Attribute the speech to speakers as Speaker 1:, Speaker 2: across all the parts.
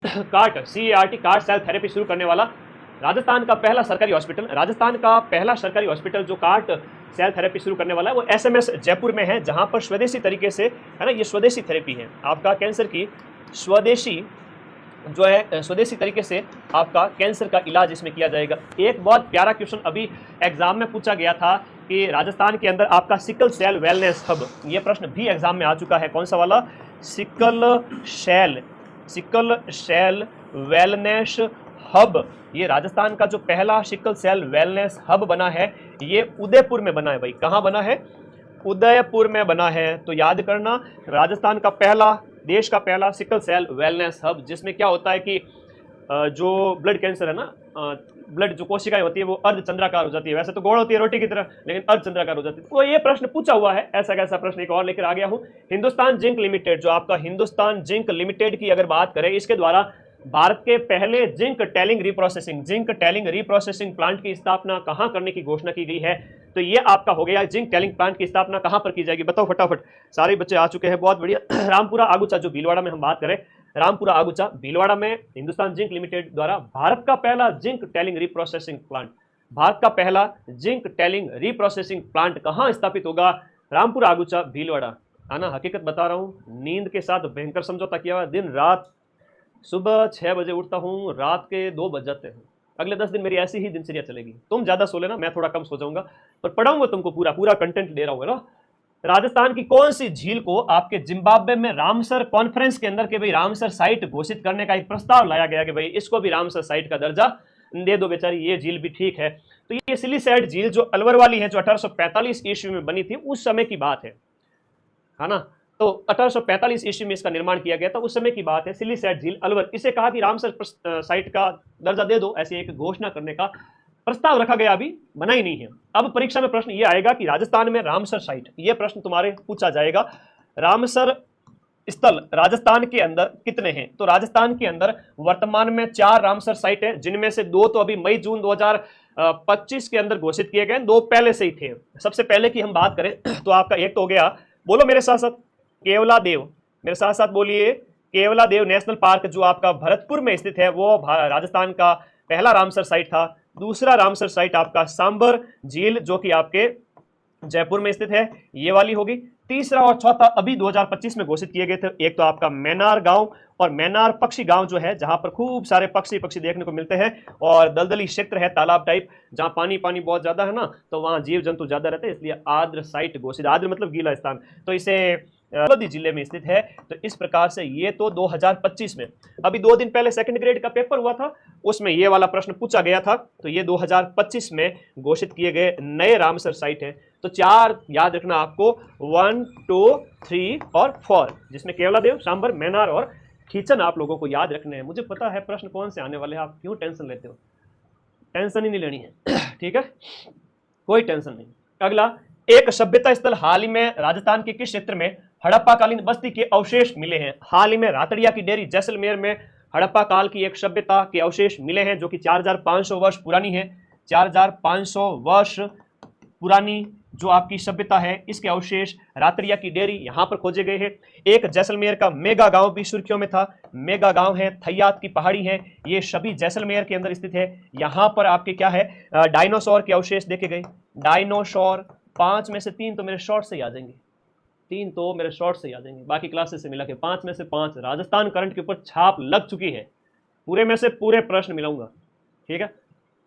Speaker 1: Cart CART cart cell therapy शुरू करने वाला राजस्थान का पहला सरकारी हॉस्पिटल जो कार्ट सेल थेरेपी शुरू करने वाला है वो SMS जयपुर में है, जहां पर स्वदेशी तरीके से, है ना, ये स्वदेशी थेरेपी है आपका कैंसर की, स्वदेशी जो है स्वदेशी तरीके से आपका कैंसर का इलाज इसमें किया जाएगा। एक बहुत प्यारा क्वेश्चन अभी एग्जाम में पूछा गया था कि राजस्थान के अंदर आपका सिकल सेल वेलनेस हब, ये प्रश्न भी एग्जाम में आ चुका है। कौन सा वाला? सिकल सेल वेलनेस हब, ये राजस्थान का जो पहला सिकल सेल वेलनेस हब बना है ये उदयपुर में बना है भाई। कहाँ बना है? उदयपुर में बना है। तो याद करना, राजस्थान का पहला, देश का पहला सिकल सेल वेलनेस हब, जिसमें क्या होता है कि जो ब्लड कैंसर है ना, ब्लड जो कोशिकाएं होती है वो अर्धचंद्राकार हो जाती है, वैसे तो गोल होती है रोटी की तरह, लेकिन अर्धचंद्राकार हो जाती है। तो ये प्रश्न पूछा हुआ है, ऐसा कैसा प्रश्न एक और लेकर आ गया हूं। हिंदुस्तान जिंक लिमिटेड, जो आपका हिंदुस्तान जिंक लिमिटेड की अगर बात करें, इसके द्वारा भारत के पहले जिंक टैलिंग रिप्रोसेसिंग प्लांट की स्थापना कहां करने की घोषणा की गई है? तो ये आपका हो गया, जिंक टैलिंग प्लांट की स्थापना कहां पर की जाएगी? बताओ फटाफट। सारे बच्चे आ चुके हैं, बहुत बढ़िया। रामपुरा आगुचा, जो भीलवाड़ा में हम बात करें, रामपुरा आगुचा भीलवाड़ा में हिंदुस्तान जिंक लिमिटेड द्वारा भारत का पहला जिंक टैलिंग रिप्रोसेसिंग प्लांट, भारत का पहला जिंक टैलिंग रिप्रोसेसिंग प्लांट कहां स्थापित होगा? रामपुरा आगुचा भीलवाड़ा। आना, हकीकत बता रहा हूं, नींद के साथ भयंकर समझौता किया हुआ। दिन रात सुबह 6 बजे उठता हूँ, रात के 2 बज जाते हैं। अगले 10 दिन मेरी ऐसी ही दिनचर्या चलेगी। तुम ज्यादा सो लेना, मैं थोड़ा कम सो जाऊंगा, पर पढ़ाऊंगा तुमको, पूरा कंटेंट दे रहा हूँ ना। राजस्थान की कौन सी झील को आपके जिम्बाब्वे में रामसर कॉन्फ्रेंस के अंदर के भाई रामसर साइट घोषित करने का एक प्रस्ताव लाया गया कि भाई इसको भी रामसर साइट का दर्जा दे दो बेचारी, ये झील भी ठीक है। तो ये सिलीसैट झील जो अलवर वाली है, जो 1845 ईस्वी में बनी थी, उस समय की बात है ना। तो 1845 ईस्वी में इसका निर्माण किया गया था, उस समय की बात है। सिलीसैट झील अलवर, इसे कहा कि रामसर साइट का दर्जा दे दो, ऐसी एक घोषणा करने का प्रस्ताव रखा गया, अभी बना ही नहीं है। अब परीक्षा में प्रश्न ये आएगा कि राजस्थान में रामसर साइट, ये प्रश्न तुम्हारे पूछा जाएगा, रामसर स्थल राजस्थान के अंदर कितने हैं? तो राजस्थान के अंदर वर्तमान में 4 रामसर साइट है, जिनमें से 2 तो अभी मई जून 2025 के अंदर घोषित किए गए, 2 पहले से ही थे। सबसे पहले की हम बात करें तो आपका एक तो हो गया, बोलो मेरे साथ साथ, केवलादेव, मेरे साथ साथ बोलिए, केवलादेव नेशनल पार्क, जो आपका भरतपुर में स्थित है, वो राजस्थान का पहला रामसर साइट था। दूसरा रामसर साइट आपका सांबर झील, जो कि आपके जयपुर में स्थित है, ये वाली होगी। तीसरा और चौथा अभी 2025 में घोषित किए गए थे, एक तो आपका मैनार गांव और मैनार पक्षी गांव जो है, जहां पर खूब सारे पक्षी देखने को मिलते हैं, और दलदली क्षेत्र है, तालाब टाइप, जहां पानी बहुत ज्यादा है ना, तो वहां जीव जंतु ज्यादा रहते हैं, इसलिए आर्द्र साइट घोषित, आर्द्र मतलब गीला स्थान, तो इसे लोधी जिले में स्थित है। तो इस प्रकार से ये तो 2025 में, अभी 2 दिन पहले सेकंड ग्रेड का पेपर हुआ था, उसमें ये वाला प्रश्न पूछा गया था। तो ये 2025 में घोषित किए गए नए रामसर साइट है। तो 4 याद रखना आपको, 1, 2, 3 और 4, जिसमें केवलादेव, सांबर, मैनार और खींचन आप लोगों को याद रखने हैं। मुझे पता है प्रश्न कौन से आने वाले हैं, आप क्यों टेंशन लेते हो? टेंशन ही नहीं लेनी है ठीक है, कोई टेंशन नहीं। अगला, एक सभ्यता स्थल हाल ही में राजस्थान के किस क्षेत्र में हड़प्पा कालीन बस्ती के अवशेष मिले हैं? हाल ही में रातड़िया की डेरी जैसलमेर में हड़प्पा काल की एक सभ्यता के अवशेष मिले हैं, जो कि 4500 वर्ष पुरानी है। 4500 वर्ष पुरानी जो आपकी सभ्यता है, इसके अवशेष रातड़िया की डेरी यहां पर खोजे गए हैं। एक जैसलमेर का मेगा गांव भी सुर्खियों में था, मेगा गांव है, थैयात की पहाड़ी है, ये सभी जैसलमेर के अंदर स्थित है। यहां पर आपके क्या है, डायनासोर के अवशेष देखे गए। डायनासोर 5 में से 3 तो मेरे शॉर्ट से ही आ जाएंगे, 3 तो मेरे शॉर्ट से ही आ जाएंगे, बाकी क्लासेस से मिला के 5 में से 5 राजस्थान करंट के ऊपर छाप लग चुकी है। पूरे में से पूरे प्रश्न मिलाऊंगा, ठीक है।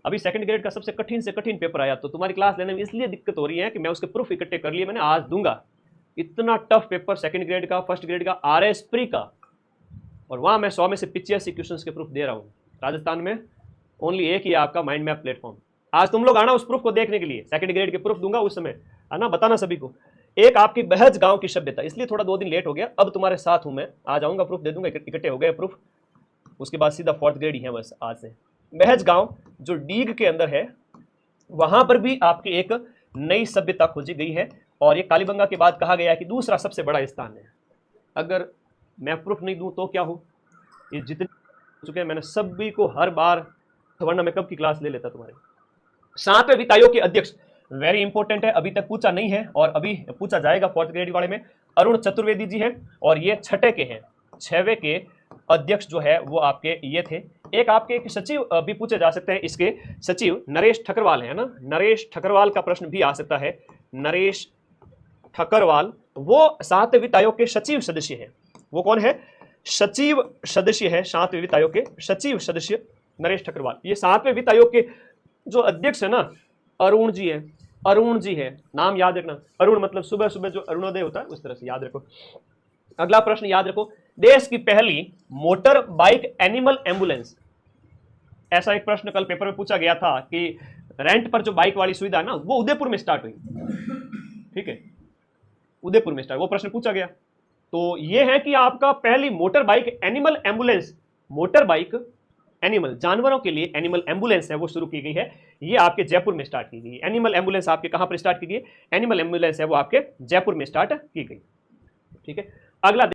Speaker 1: अभी सेकंड ग्रेड का सबसे कठिन से कठिन पेपर आया, तो तुम्हारी क्लास लेने में इसलिए दिक्कत हो रही है कि मैं उसके प्रूफ इकट्ठे कर लिए, मैंने आज दूंगा। इतना टफ पेपर सेकंड ग्रेड का, फर्स्ट ग्रेड का, RS प्री का, और वहां मैं 100 में से 85 क्वेश्चन के प्रूफ दे रहा हूँ। राजस्थान में ओनली एक ही आपका माइंड मैप प्लेटफॉर्म। आज तुम लोग आना उस प्रूफ को देखने के लिए, सेकंड ग्रेड के प्रूफ दूंगा उस समय, आना, बताना सभी को। एक आपकी बहज गांव की सभ्यता, इसलिए थोड़ा 2 दिन लेट हो गया, अब तुम्हारे साथ हूं मैं, आ जाऊंगा, प्रूफ दे दूंगा, इकट्ठे हो गए प्रूफ। उसके बाद सीधा 4th ग्रेड ही है बस आज से। बहज गांव जो डीग के अंदर है, वहां पर भी आपकी एक नई सभ्यता खोजी गई है, और ये कालीबंगा के बाद कहा गया है कि दूसरा सबसे बड़ा स्थान है। अगर मैं प्रूफ नहीं दूं तो क्या हो, ये जितने हो चुके हैं मैंने सभी को हर बार, वरना मैं कब की क्लास ले लेता तुम्हारे। 7वें वित्त आयोग के अध्यक्ष, वेरी इंपॉर्टेंट है, अभी तक पूछा नहीं है और अभी पूछा जाएगा 4th ग्रेड वाले में, अरुण चतुर्वेदी जी हैं, और ये 6ठे के हैं, 6वें के अध्यक्ष जो है वो आपके ये थे। एक आपके एक सचिव भी पूछे जा सकते हैं, इसके सचिव नरेश ठकरवाल है ना, नरेश ठकरवाल का प्रश्न भी आ सकता है। नरेश ठकरवाल वो 7वें वित्त आयोग के सचिव सदस्य है। वो कौन है? सचिव सदस्य है, 7वें वित्त आयोग के सचिव सदस्य नरेश ठकरवाल। ये 7वें वित्त आयोग के जो अध्यक्ष है ना, अरुण जी है, अरुण जी है, नाम याद रखना। अरुण मतलब सुबह सुबह जो अरुणोदय होता है उस तरह से याद रखो। अगला प्रश्न याद रखो, देश की पहली मोटर बाइक एनिमल एम्बुलेंस। ऐसा एक प्रश्न कल पेपर में पूछा गया था कि रेंट पर जो बाइक वाली सुविधा है ना, वो उदयपुर में स्टार्ट हुई। ठीक है, उदयपुर में स्टार्ट, वो प्रश्न पूछा गया। तो ये है कि आपका पहली motor bike animal ambulance, motor bike animal जानवरों के लिए एनिमल एम्बुलेंस है वो शुरू की गई है। ये आपके जयपुर में स्टार्ट की गई। एनिमल एम्बुलेंस आपके कहां पर स्टार्ट की गई? एनिमल एम्बुलेंस है वो आपके जयपुर में स्टार्ट की गई। ठीक है, अगला